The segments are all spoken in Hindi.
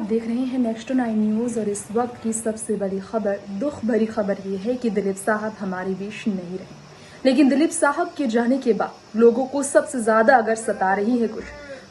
देख रहे हैं नेक्स्ट 9 न्यूज़ और इस वक्त की सबसे बड़ी खबर, दुख भरी खबर ये है कि दिलीप साहब हमारे बीच नहीं रहे। लेकिन दिलीप साहब के जाने के बाद लोगों को सबसे ज्यादा अगर सता रही है कुछ,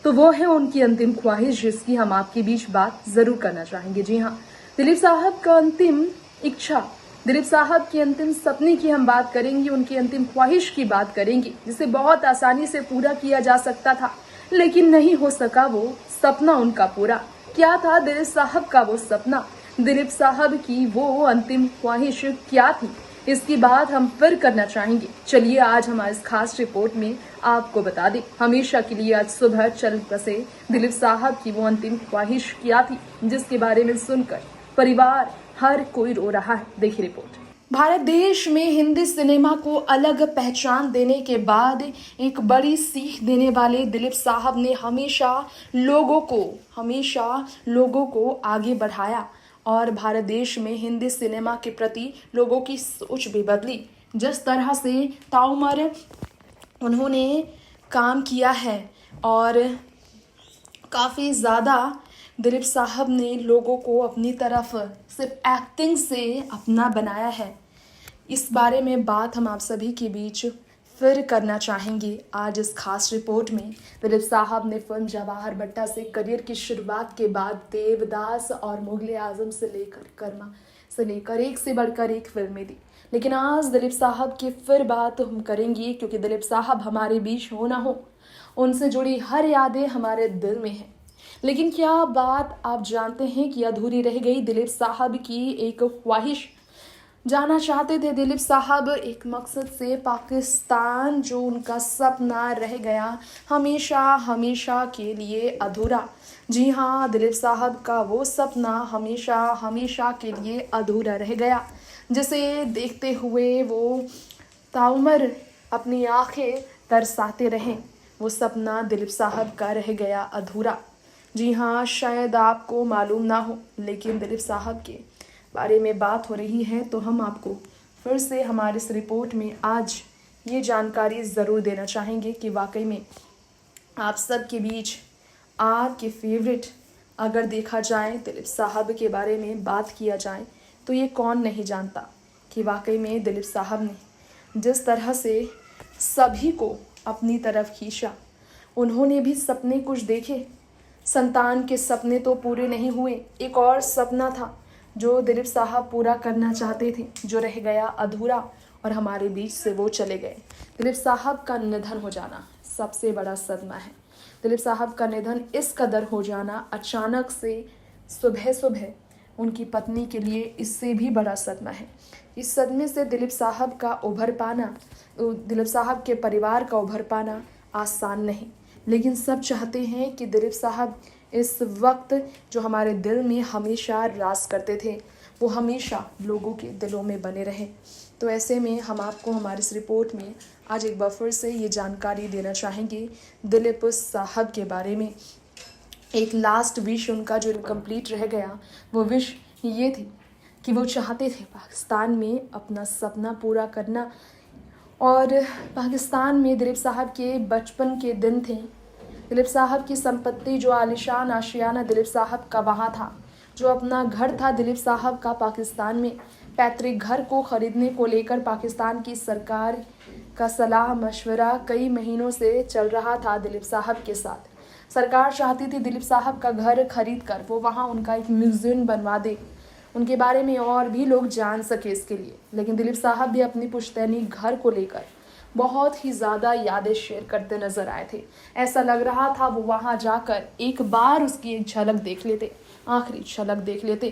तो वो है उनकी अंतिम ख्वाहिश, जिसकी हम आपके बीच बात जरूर करना चाहेंगे। जी हाँ, दिलीप साहब का अंतिम इच्छा, दिलीप साहब के अंतिम सपने की हम बात करेंगे, उनकी अंतिम ख्वाहिश की बात करेंगे, जिसे बहुत आसानी से पूरा किया जा सकता था, लेकिन नहीं हो सका वो सपना उनका पूरा। क्या था दिलीप साहब का वो सपना, दिलीप साहब की वो अंतिम ख्वाहिश क्या थी, इसकी बात हम फिर करना चाहेंगे। चलिए आज हमारे इस खास रिपोर्ट में आपको बता दें, हमेशा के लिए आज सुबह चल बसे दिलीप साहब की वो अंतिम ख्वाहिश क्या थी, जिसके बारे में सुनकर परिवार हर कोई रो रहा है। देखिए रिपोर्ट। भारत देश में हिंदी सिनेमा को अलग पहचान देने के बाद एक बड़ी सीख देने वाले दिलीप साहब ने हमेशा लोगों को आगे बढ़ाया और भारत देश में हिंदी सिनेमा के प्रति लोगों की सोच भी बदली। जिस तरह से ताउम्र उन्होंने काम किया है और काफ़ी ज़्यादा दिलीप साहब ने लोगों को अपनी तरफ सिर्फ एक्टिंग से अपना बनाया है। इस बारे में बात हम आप सभी के बीच फिर करना चाहेंगे आज इस खास रिपोर्ट में। दिलीप साहब ने फिल्म जवाहर भट्टा से करियर की शुरुआत के बाद देवदास और मुगले आजम से लेकर कर्मा से लेकर एक से बढ़कर एक फिल्में दी। लेकिन आज दिलीप साहब की फिर बात हम करेंगे, क्योंकि दिलीप साहब हमारे बीच हो ना हो, उनसे जुड़ी हर यादें हमारे दिल में हैं। लेकिन क्या बात आप जानते हैं कि अधूरी रह गई दिलीप साहब की एक ख्वाहिश। जाना चाहते थे दिलीप साहब एक मकसद से पाकिस्तान, जो उनका सपना रह गया हमेशा के लिए अधूरा। जी हाँ, दिलीप साहब का वो सपना हमेशा के लिए अधूरा रह गया, जिसे देखते हुए वो ताउम्र अपनी आंखें तरसाते रहे। वो सपना दिलीप साहब का रह गया अधूरा। जी हाँ, शायद आपको मालूम ना हो, लेकिन दिलीप साहब के बारे में बात हो रही है तो हम आपको फिर से हमारे इस रिपोर्ट में आज ये जानकारी ज़रूर देना चाहेंगे कि वाकई में आप सब के बीच आपके फेवरेट अगर देखा जाए, दिलीप साहब के बारे में बात किया जाए, तो ये कौन नहीं जानता कि वाकई में दिलीप साहब ने जिस तरह से सभी को अपनी तरफ खींचा। उन्होंने भी सपने कुछ देखे, संतान के सपने तो पूरे नहीं हुए, एक और सपना था जो दिलीप साहब पूरा करना चाहते थे, जो रह गया अधूरा और हमारे बीच से वो चले गए। दिलीप साहब का निधन हो जाना सबसे बड़ा सदमा है। दिलीप साहब का निधन इस कदर हो जाना अचानक से सुबह उनकी पत्नी के लिए इससे भी बड़ा सदमा है। इस सदमे से दिलीप साहब का उभर पाना, दिलीप साहब के परिवार का उभर पाना आसान नहीं, लेकिन सब चाहते हैं कि दिलीप साहब इस वक्त जो हमारे दिल में हमेशा राज करते थे, वो हमेशा लोगों के दिलों में बने रहे। तो ऐसे में हम आपको हमारी इस रिपोर्ट में आज एक बार फिर से ये जानकारी देना चाहेंगे दिलीप साहब के बारे में। एक लास्ट विश उनका जो इनकम्प्लीट रह गया, वो विश ये थी कि वो चाहते थे पाकिस्तान में अपना सपना पूरा करना। और पाकिस्तान में दिलीप साहब के बचपन के दिन थे। दिलीप साहब की संपत्ति जो आलिशान आशियाना दिलीप साहब का वहाँ था, जो अपना घर था दिलीप साहब का पाकिस्तान में, पैतृक घर को ख़रीदने को लेकर पाकिस्तान की सरकार का सलाह मशवरा कई महीनों से चल रहा था दिलीप साहब के साथ। सरकार चाहती थी दिलीप साहब का घर खरीद कर वो वहाँ उनका एक म्यूज़ियम बनवा दे, उनके बारे में और भी लोग जान सके इसके लिए। लेकिन दिलीप साहब भी अपनी पुश्तैनी घर को लेकर बहुत ही ज़्यादा यादें शेयर करते नज़र आए थे। ऐसा लग रहा था वो वहाँ जाकर एक बार उसकी एक झलक देख लेते, आखिरी झलक देख लेते।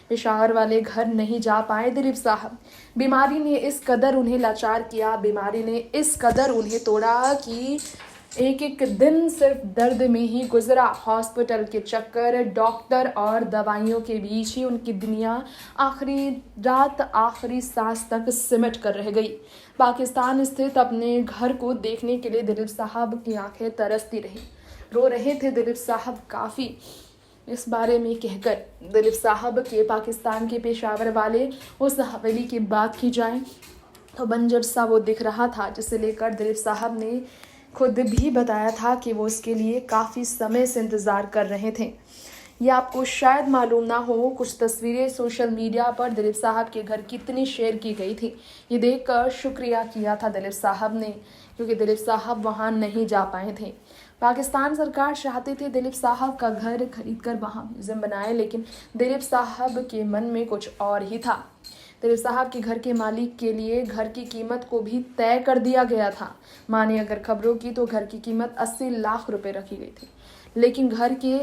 पेशावर वाले घर नहीं जा पाए दिलीप साहब। बीमारी ने इस कदर उन्हें लाचार किया, बीमारी ने इस कदर उन्हें तोड़ा कि एक एक दिन सिर्फ दर्द में ही गुजरा। हॉस्पिटल के चक्कर, डॉक्टर और दवाइयों के बीच ही उनकी दुनिया आखिरी रात, आखिरी सांस तक सिमट कर रह गई। पाकिस्तान स्थित अपने घर को देखने के लिए दिलीप साहब की आंखें तरसती रही। रो रहे थे दिलीप साहब काफ़ी। इस बारे में कहकर दिलीप साहब के पाकिस्तान के पेशावर वाले उस हवेली की बात की जाए तो बंजर सा वो दिख रहा था, जिसे लेकर दिलीप साहब ने खुद भी बताया था कि वो इसके लिए काफ़ी समय से इंतज़ार कर रहे थे। ये आपको शायद मालूम ना हो, कुछ तस्वीरें सोशल मीडिया पर दिलीप साहब के घर की इतनी शेयर की गई थी। ये देखकर शुक्रिया किया था दिलीप साहब ने, क्योंकि दिलीप साहब वहाँ नहीं जा पाए थे। पाकिस्तान सरकार चाहती थी दिलीप साहब का घर खरीदकर वहाँ म्यूजियम बनाए, लेकिन दिलीप साहब के मन में कुछ और ही था। दिलीप साहब के घर के मालिक के लिए घर की कीमत को भी तय कर दिया गया था। माने अगर खबरों की तो घर की कीमत 80 लाख रुपए रखी गई थी, लेकिन घर के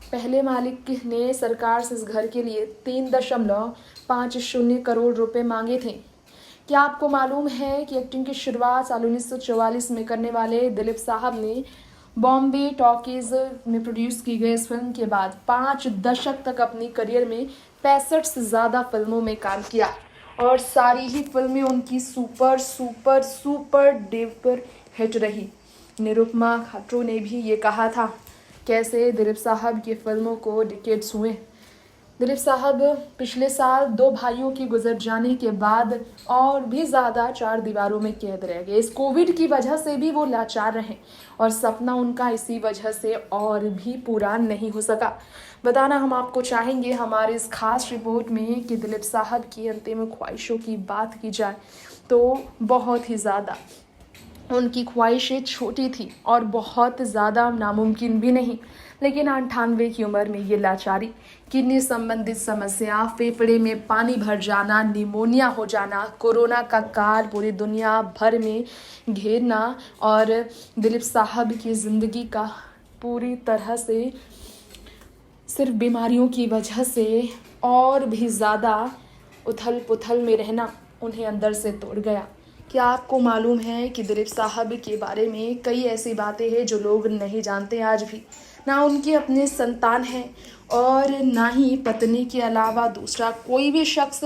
पहले मालिक ने सरकार से इस घर के लिए 3.50 करोड़ रुपए मांगे थे। क्या आपको मालूम है कि एक्टिंग की शुरुआत साल 1944 में करने वाले दिलीप साहब ने बॉम्बे टॉकीज में प्रोड्यूस की गई इस फिल्म के बाद 5 दशक तक अपनी करियर में 65 से ज़्यादा फिल्मों में काम किया और सारी ही फिल्में उनकी super super super duper hit रही। निरुपमा खाट्रो ने भी ये कहा था कैसे दिलीप साहब की फिल्मों को डिकेड्स हुए। दिलीप साहब पिछले साल 2 भाइयों के गुजर जाने के बाद और भी ज़्यादा 4 दीवारों में कैद रह गए। इस कोविड की वजह से भी वो लाचार रहे और सपना उनका इसी वजह से और भी पूरा नहीं हो सका। बताना हम आपको चाहेंगे हमारे इस खास रिपोर्ट में कि दिलीप साहब की अंतिम ख्वाहिशों की बात की जाए तो बहुत ही ज़्यादा उनकी ख्वाहिशें छोटी थी और बहुत ज़्यादा नामुमकिन भी नहीं, लेकिन 98 की उम्र में ये लाचारी, किडनी संबंधित समस्या, फेफड़े में पानी भर जाना, निमोनिया हो जाना, कोरोना का काल पूरी दुनिया भर में घेरना और दिलीप साहब की ज़िंदगी का पूरी तरह से सिर्फ बीमारियों की वजह से और भी ज़्यादा उथल पुथल में रहना उन्हें अंदर से तोड़ गया। क्या आपको मालूम है कि दिलीप साहब के बारे में कई ऐसी बातें हैं जो लोग नहीं जानते आज भी। ना उनके अपने संतान हैं और ना ही पत्नी के अलावा दूसरा कोई भी शख्स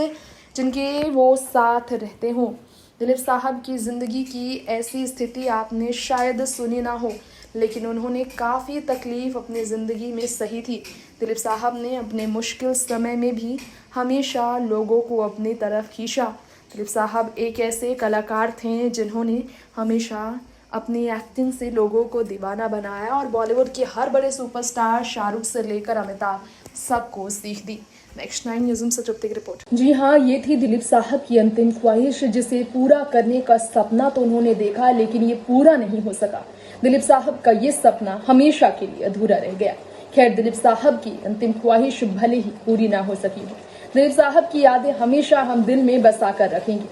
जिनके वो साथ रहते हों। दिलीप साहब की ज़िंदगी की ऐसी स्थिति आपने शायद सुनी ना हो, लेकिन उन्होंने काफ़ी तकलीफ़ अपनी ज़िंदगी में सही थी। दिलीप साहब ने अपने मुश्किल समय में भी हमेशा लोगों को अपनी तरफ खींचा। दिलीप साहब एक ऐसे कलाकार थे जिन्होंने हमेशा अपनी एक्टिंग से लोगों को दीवाना बनाया और बॉलीवुड के हर बड़े सुपरस्टार शाहरुख से लेकर अमिताभ सबको सीख दी। नेक्स्ट 9 न्यूज़ से तृप्ति की रिपोर्ट। जी हाँ, ये थी दिलीप साहब की अंतिम ख्वाहिश, जिसे पूरा करने का सपना तो उन्होंने देखा, लेकिन ये पूरा नहीं हो सका। दिलीप साहब का ये सपना हमेशा के लिए अधूरा रह गया। खैर, दिलीप साहब की अंतिम ख्वाहिश भले ही पूरी ना हो सकी हो, दिलीप साहब की यादें हमेशा हम दिल में बसा कर रखेंगे।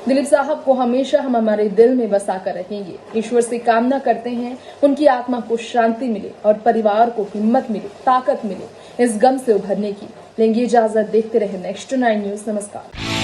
दिलीप साहब को हमेशा हम हमारे दिल में बसा कर रखेंगे। ईश्वर से कामना करते हैं उनकी आत्मा को शांति मिले और परिवार को हिम्मत मिले, ताकत मिले इस गम से उभरने की। लेंगे इजाजत, देखते रहे नेक्स्ट 9 न्यूज़। नमस्कार।